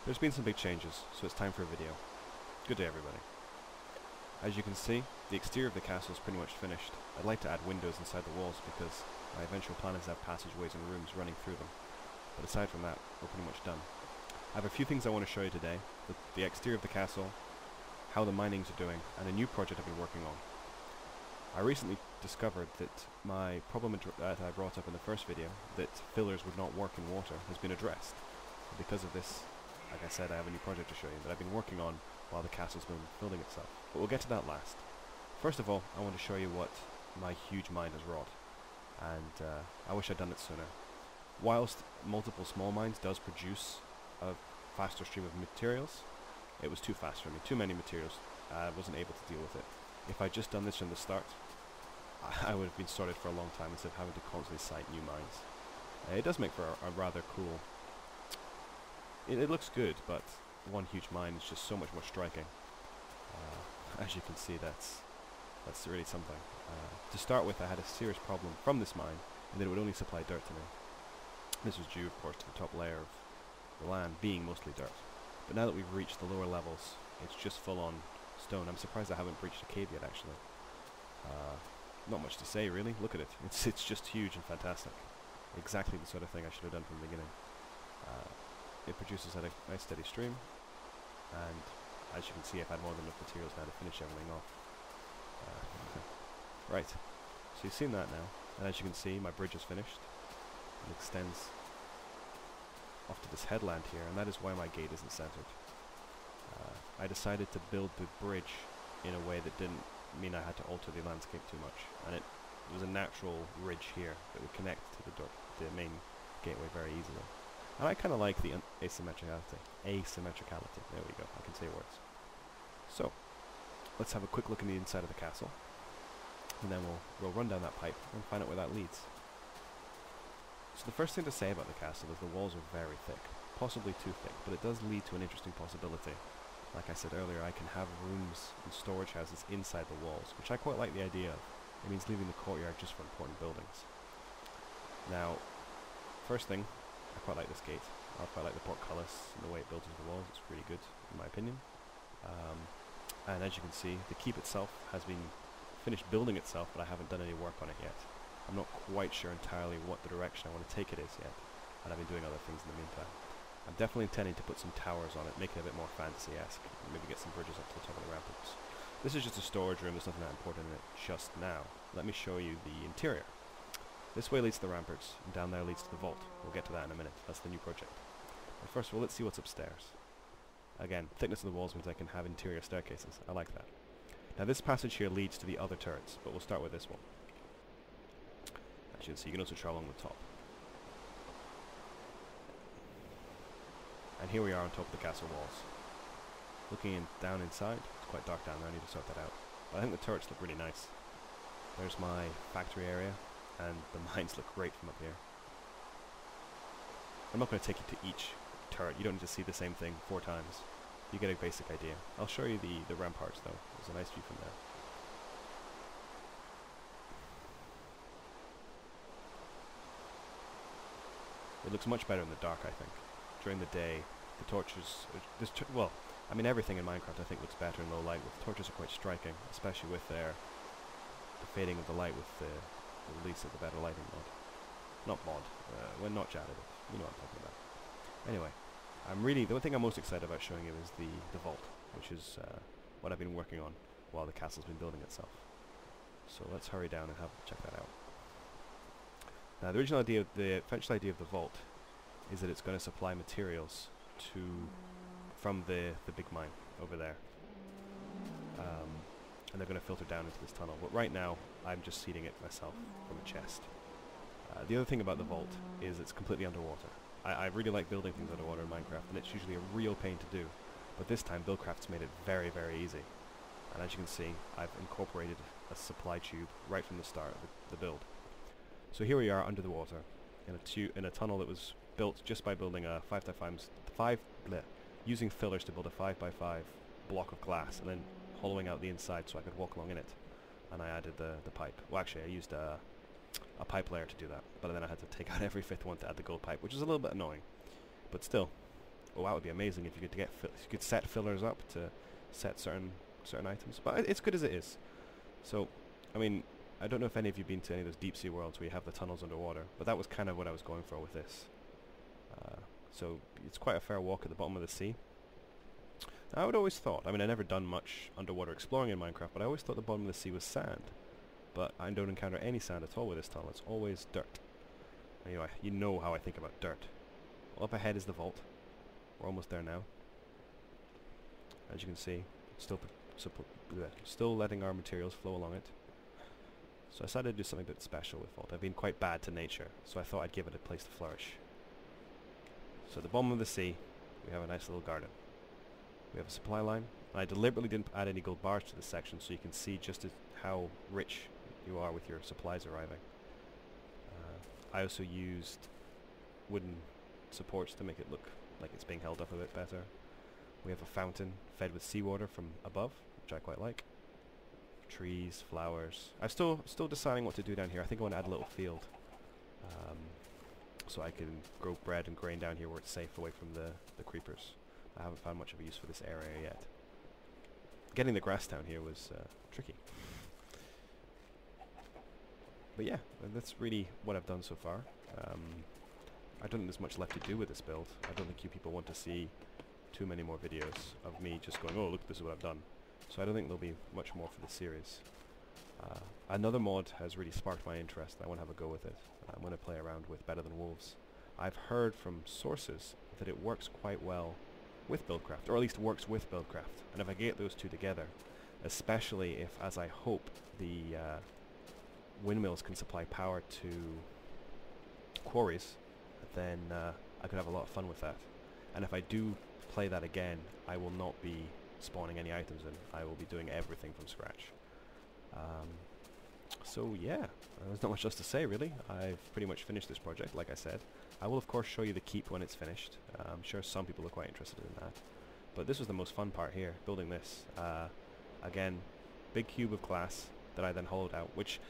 There's been some big changes, so it's time for a video. Good day everybody. As you can see, the exterior of the castle is pretty much finished. I'd like to add windows inside the walls because my eventual plan is to have passageways and rooms running through them. But aside from that, we're pretty much done. I have a few things I want to show you today. The exterior of the castle, how the minings are doing, and a new project I've been working on. I recently discovered that my problem that I brought up in the first video, that fillers would not work in water, has been addressed. Because of this, like I said, I have a new project to show you that I've been working on while the castle's been building itself. But we'll get to that last. First of all, I want to show you what my huge mine has wrought. And I wish I'd done it sooner. Whilst multiple small mines does produce a faster stream of materials, it was too fast for me. Too many materials. I wasn't able to deal with it. If I'd just done this from the start, I would have been sorted for a long time instead of having to constantly site new mines. It does make for a rather cool... It looks good, but one huge mine is just so much more striking. As you can see, that's really something. To start with, I had a serious problem from this mine, and that it would only supply dirt to me. This was due, of course, to the top layer of the land being mostly dirt. But now that we've reached the lower levels, it's just full-on stone. I'm surprised I haven't breached a cave yet, actually. Not much to say, really. Look at it. It's just huge and fantastic. Exactly the sort of thing I should have done from the beginning. It produces at a nice steady stream, and as you can see, I've had more than enough materials now to finish everything off. Right, so you've seen that now, and as you can see, my bridge is finished. It extends off to this headland here, and that is why my gate isn't centered. I decided to build the bridge in a way that didn't mean I had to alter the landscape too much, and it was a natural ridge here that would connect to the main gateway very easily. And I kind of like the asymmetricality. There we go. I can say words. So, let's have a quick look in the inside of the castle, and then we'll run down that pipe and find out where that leads. So the first thing to say about the castle is the walls are very thick, possibly too thick, but it does lead to an interesting possibility. Like I said earlier, I can have rooms and storage houses inside the walls, which I quite like the idea of. It means leaving the courtyard just for important buildings. Now, first thing, I quite like this gate. I quite like the portcullis and the way it builds into the walls. It's really good, in my opinion. And as you can see, the keep itself has been finished building itself, but I haven't done any work on it yet. I'm not quite sure entirely what the direction I want to take it is yet, and I've been doing other things in the meantime. I'm definitely intending to put some towers on it, make it a bit more fantasy-esque, and maybe get some bridges up to the top of the ramparts. This is just a storage room, there's nothing that important in it just now. Let me show you the interior. This way leads to the ramparts, and down there leads to the vault. We'll get to that in a minute. That's the new project. But first of all, let's see what's upstairs. Again, thickness of the walls means I can have interior staircases. I like that. Now this passage here leads to the other turrets, but we'll start with this one. As you can see, you can also travel along the top. And here we are on top of the castle walls. Looking down inside, it's quite dark down there, I need to sort that out. But I think the turrets look really nice. There's my factory area, and the mines look great from up here. I'm not going to take you to each turret. You don't need to see the same thing 4 times. You get a basic idea. I'll show you the ramparts though. There's a nice view from there. It looks much better in the dark, I think. During the day, the torches... well, I mean everything in Minecraft I think looks better in low light. With torches are quite striking, especially with the fading of the light with the release of the better lighting mod. Not mod, we're not chatted it. You know what I'm talking about. Anyway, the one thing I'm most excited about showing you is the vault, which is what I've been working on while the castle's been building itself. So let's hurry down and check that out. Now the eventual idea of the vault is that it's going to supply materials from the big mine over there. And they're going to filter down into this tunnel. But right now, I'm just seeding it myself from a chest. The other thing about the vault is it's completely underwater. I really like building things underwater in Minecraft, and it's usually a real pain to do. But this time, Buildcraft's made it very, very easy. And as you can see, I've incorporated a supply tube right from the start of the build. So here we are under the water, in a tunnel that was built just by building a using fillers to build a 5x5 block of glass, and then hollowing out the inside so I could walk along in it. And I added the pipe. Well, actually, I used a pipe layer to do that, but then I had to take out every 5th one to add the gold pipe, which is a little bit annoying. But still, Oh, that would be amazing if you could if you could set fillers up to set certain items. But it's good as it is. So, I mean, I don't know if any of you have been to any of those deep sea worlds where you have the tunnels underwater, but that was kind of what I was going for with this. So it's quite a fair walk at the bottom of the sea. I would always thought, I mean, I never done much underwater exploring in Minecraft, but I always thought the bottom of the sea was sand. But I don't encounter any sand at all with this tunnel. It's always dirt. Anyway, you know how I think about dirt. Well, up ahead is the vault. We're almost there now. As you can see, still letting our materials flow along it. So I decided to do something a bit special with vault. I've been quite bad to nature, so I thought I'd give it a place to flourish. So at the bottom of the sea, we have a nice little garden. We have a supply line. I deliberately didn't add any gold bars to this section so you can see just how rich you are with your supplies arriving. I also used wooden supports to make it look like it's being held up a bit better. We have a fountain fed with seawater from above, which I quite like. Trees, flowers. I'm still deciding what to do down here. I think I want to add a little field. So I can grow bread and grain down here where it's safe away from the creepers. I haven't found much of a use for this area yet. Getting the grass down here was tricky. But yeah, that's really what I've done so far. I don't think there's much left to do with this build. I don't think you people want to see too many more videos of me just going, oh look, this is what I've done. So I don't think there'll be much more for the series. Another mod has really sparked my interest. I want to have a go with it. I'm going to play around with Better Than Wolves. I've heard from sources that it works quite well with Buildcraft, or at least works with Buildcraft. And if I get those two together, especially if, as I hope, the windmills can supply power to quarries, then I could have a lot of fun with that. And if I do play that again, I will not be spawning any items in. I will be doing everything from scratch. So yeah, there's not much else to say really. I've pretty much finished this project, like I said. I will of course show you the keep when it's finished. I'm sure some people are quite interested in that. But this was the most fun part here, building this. Again, big cube of glass that I then hollowed out, which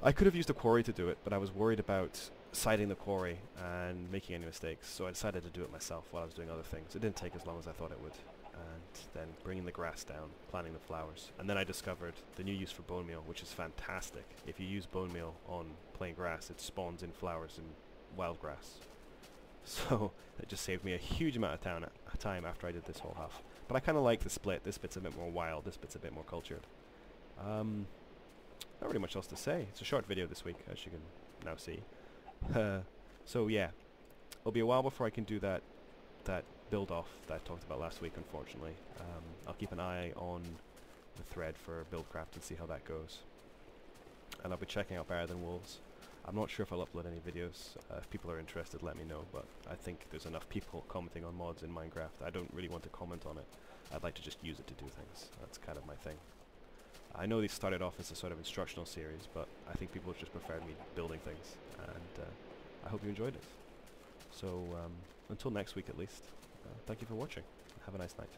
I could have used a quarry to do it, but I was worried about sighting the quarry and making any mistakes, so I decided to do it myself while I was doing other things. It didn't take as long as I thought it would. And then bringing the grass down, planting the flowers. And then I discovered the new use for bone meal, which is fantastic. If you use bone meal on plain grass, it spawns in flowers and wild grass. So it just saved me a huge amount of time after I did this whole half. But I kind of like the split. This bit's a bit more wild, this bit's a bit more cultured. Not really much else to say. It's a short video this week, as you can now see. So yeah, it'll be a while before I can do that build-off that I talked about last week, unfortunately. I'll keep an eye on the thread for Buildcraft and see how that goes. And I'll be checking out Better Than Wolves. I'm not sure if I'll upload any videos. If people are interested, let me know, but I think there's enough people commenting on mods in Minecraft. I don't really want to comment on it. I'd like to just use it to do things. That's kind of my thing. I know these started off as a sort of instructional series, but I think people just preferred me building things, and I hope you enjoyed it. So, until next week at least, thank you for watching. Have a nice night.